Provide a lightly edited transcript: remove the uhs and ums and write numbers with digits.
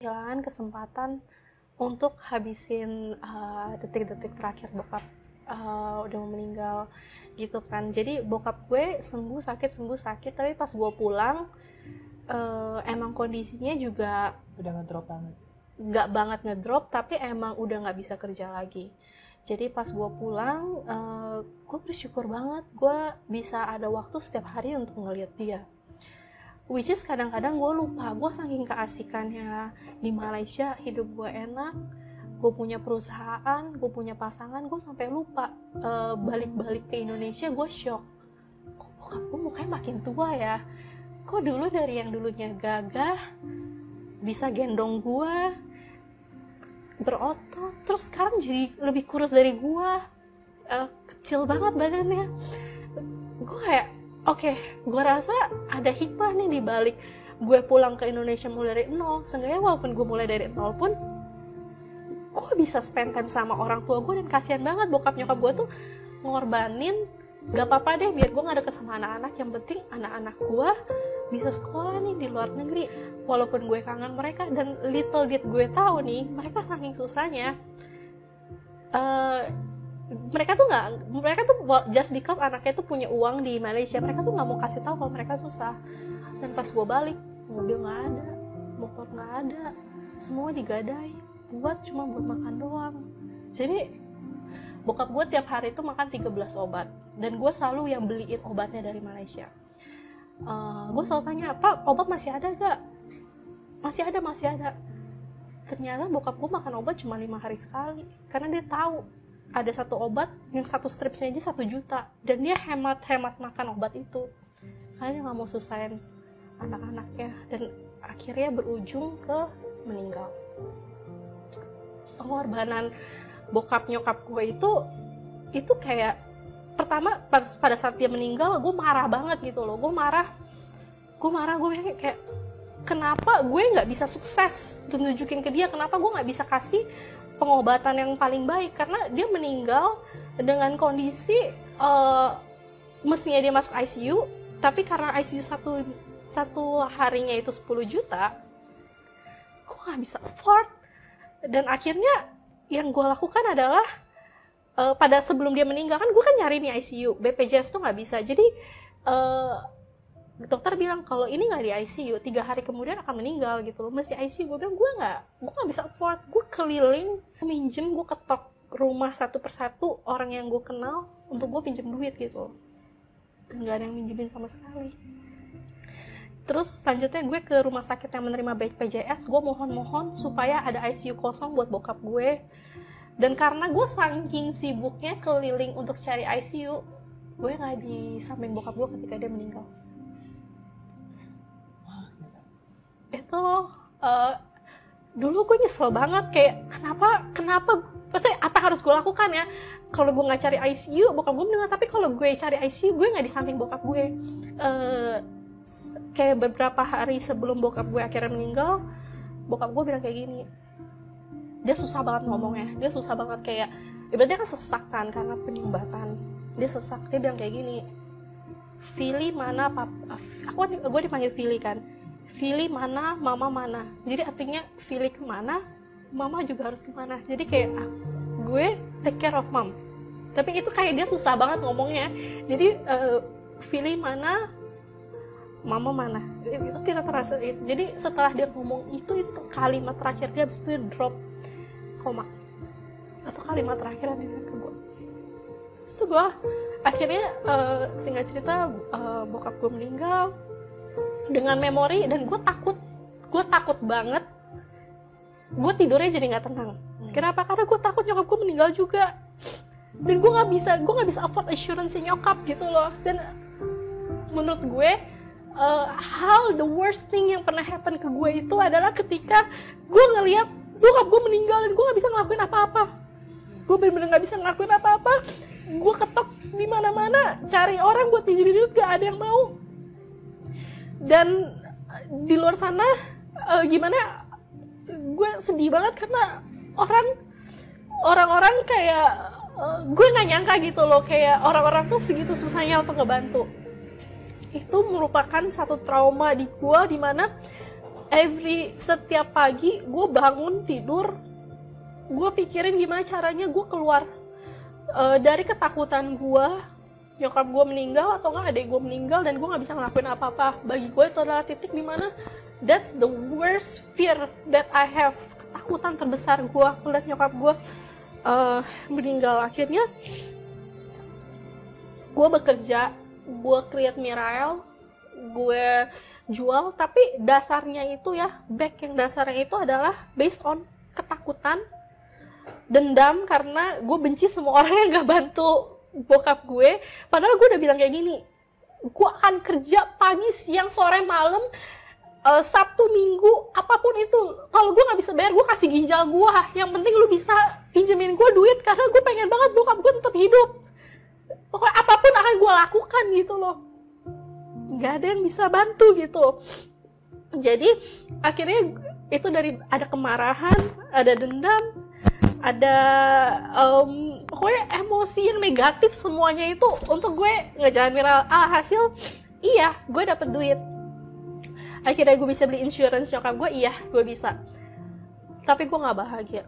kehilangan kesempatan untuk habisin detik-detik terakhir bokap udah mau meninggal gitu kan. Jadi bokap gue sembuh sakit, tapi pas gue pulang emang kondisinya juga udah ngedrop banget. Nggak banget ngedrop, tapi emang udah nggak bisa kerja lagi. Jadi pas gue pulang, gue bersyukur banget gue bisa ada waktu setiap hari untuk ngeliat dia. Which is kadang-kadang gue lupa, gue saking keasikannya di Malaysia, hidup gue enak, gue punya perusahaan, gue punya pasangan, gue sampai lupa. Balik-balik ke Indonesia gue shock, kok bokap gue mukanya makin tua ya, kok dulu dari yang dulunya gagah, bisa gendong gue, berotot, terus sekarang jadi lebih kurus dari gue, kecil banget badannya. Gue kayak oke, gue rasa ada hikmah nih di balik gue pulang ke Indonesia mulai dari nol. Seenggaknya walaupun gue mulai dari nol pun, gue bisa spend time sama orang tua gue. Dan kasihan banget bokap nyokap gue tuh ngorbanin, gak apa-apa deh biar gue gak deket sama anak-anak, yang penting anak-anak gue bisa sekolah nih di luar negeri. Walaupun gue kangen mereka, dan little did gue tahu nih, mereka saking susahnya, mereka tuh just because anaknya tuh punya uang di Malaysia, mereka tuh nggak mau kasih tahu kalau mereka susah. Dan pas gue balik, mobil nggak ada, motor nggak ada, semua digadai cuma buat makan doang. Jadi bokap gue tiap hari tuh makan 13 obat, dan gue selalu yang beliin obatnya dari Malaysia. Gue selalu tanya, Pak, obat masih ada gak? Masih ada. Ternyata bokap gue makan obat cuma 5 hari sekali, karena dia tahu ada satu obat yang satu stripsnya aja 1 juta, dan dia hemat makan obat itu karena dia nggak mau susahin anak-anaknya, dan akhirnya berujung ke meninggal. Pengorbanan bokap nyokap gue itu kayak, pertama pada saat dia meninggal gue marah banget gitu loh. Gue marah gue kayak kenapa gue nggak bisa sukses tunjukin ke dia, kenapa gue nggak bisa kasih pengobatan yang paling baik, karena dia meninggal dengan kondisi mestinya dia masuk ICU, tapi karena ICU satu harinya itu 10 juta, gue nggak bisa afford. Dan akhirnya yang gue lakukan adalah pada sebelum dia meninggal kan gue kan nyari nih ICU, BPJS tuh nggak bisa, jadi dokter bilang kalau ini nggak di ICU 3 hari kemudian akan meninggal gitu loh, mesti ICU. Gue bilang gue nggak bisa afford. Gue keliling minjem, gue ketok rumah satu persatu orang yang gue kenal untuk gue pinjem duit gitu, dan nggak ada yang minjemin sama sekali. Terus selanjutnya gue ke rumah sakit yang menerima BPJS, gue mohon supaya ada ICU kosong buat bokap gue. Dan karena gue saking sibuknya keliling untuk cari ICU, gue nggak di samping bokap gue ketika dia meninggal. Itu dulu gue nyesel banget, kayak kenapa pasti apa harus gue lakukan ya, kalau gue nggak cari ICU bokap gue meninggal, tapi kalau gue cari ICU gue nggak di samping bokap gue. Kayak beberapa hari sebelum bokap gue akhirnya meninggal, bokap gue bilang kayak gini, dia susah banget ngomongnya, dia susah banget, kayak ibaratnya kan sesak kan karena penyumbatan, dia sesak. Dia bilang kayak gini, Vili mana papa, gue dipanggil Vili kan, Vili mana, mama mana. Jadi artinya Vili kemana, mama juga harus kemana. Jadi kayak gue take care of mom. Tapi itu kayak dia susah banget ngomongnya. Jadi Vili mana, mama mana. Itu kita terasa. Jadi setelah dia ngomong itu kalimat terakhir dia, habis itu drop koma. Atau kalimat terakhir yang dia ke gue. Terus gue akhirnya singkat cerita bokap gue meninggal dengan memori, dan gue takut banget. Gue tidurnya jadi nggak tenang. Kenapa? Karena gue takut nyokap gue meninggal juga, dan gue nggak bisa afford assurance nyokap gitu loh. Dan menurut gue the worst thing yang pernah happen ke gue itu adalah ketika gue ngelihat bokap gue meninggal dan gue nggak bisa ngelakuin apa-apa. Gue bener-bener nggak bisa ngelakuin apa-apa. Gue ketok di mana-mana, cari orang buat pinjemin duit, gak ada yang mau. Dan di luar sana gimana, gue sedih banget karena orang-orang kayak gue nggak nyangka gitu loh, kayak orang-orang tuh segitu susahnya untuk ngebantu. Itu merupakan satu trauma di gue, dimana setiap pagi gue bangun tidur, gue pikirin gimana caranya gue keluar dari ketakutan gue nyokap gue meninggal atau nggak adik gue meninggal dan gue nggak bisa ngelakuin apa-apa. Bagi gue itu adalah titik dimana that's the worst fear that I have. Ketakutan terbesar gue melihat nyokap gue meninggal. Akhirnya gue bekerja, gue create Mirael, gue jual, tapi dasarnya itu ya, yang dasarnya itu adalah based on ketakutan, dendam karena gue benci semua orang yang gak bantu bokap gue. Padahal gue udah bilang kayak gini, gue akan kerja pagi, siang, sore, malam, Sabtu, Minggu, apapun itu. Kalau gue gak bisa bayar, gue kasih ginjal gue. Yang penting lu bisa pinjemin gue duit, karena gue pengen banget bokap gue tetap hidup. Pokoknya apapun akan gue lakukan gitu loh. Gak ada yang bisa bantu gitu. Jadi akhirnya itu dari ada kemarahan, ada dendam, ada pokoknya emosi yang negatif semuanya itu untuk gue ngejalan Mirael. Hasil iya gue dapet duit, akhirnya gue bisa beli insurance nyokap gue, iya gue bisa, tapi gue nggak bahagia.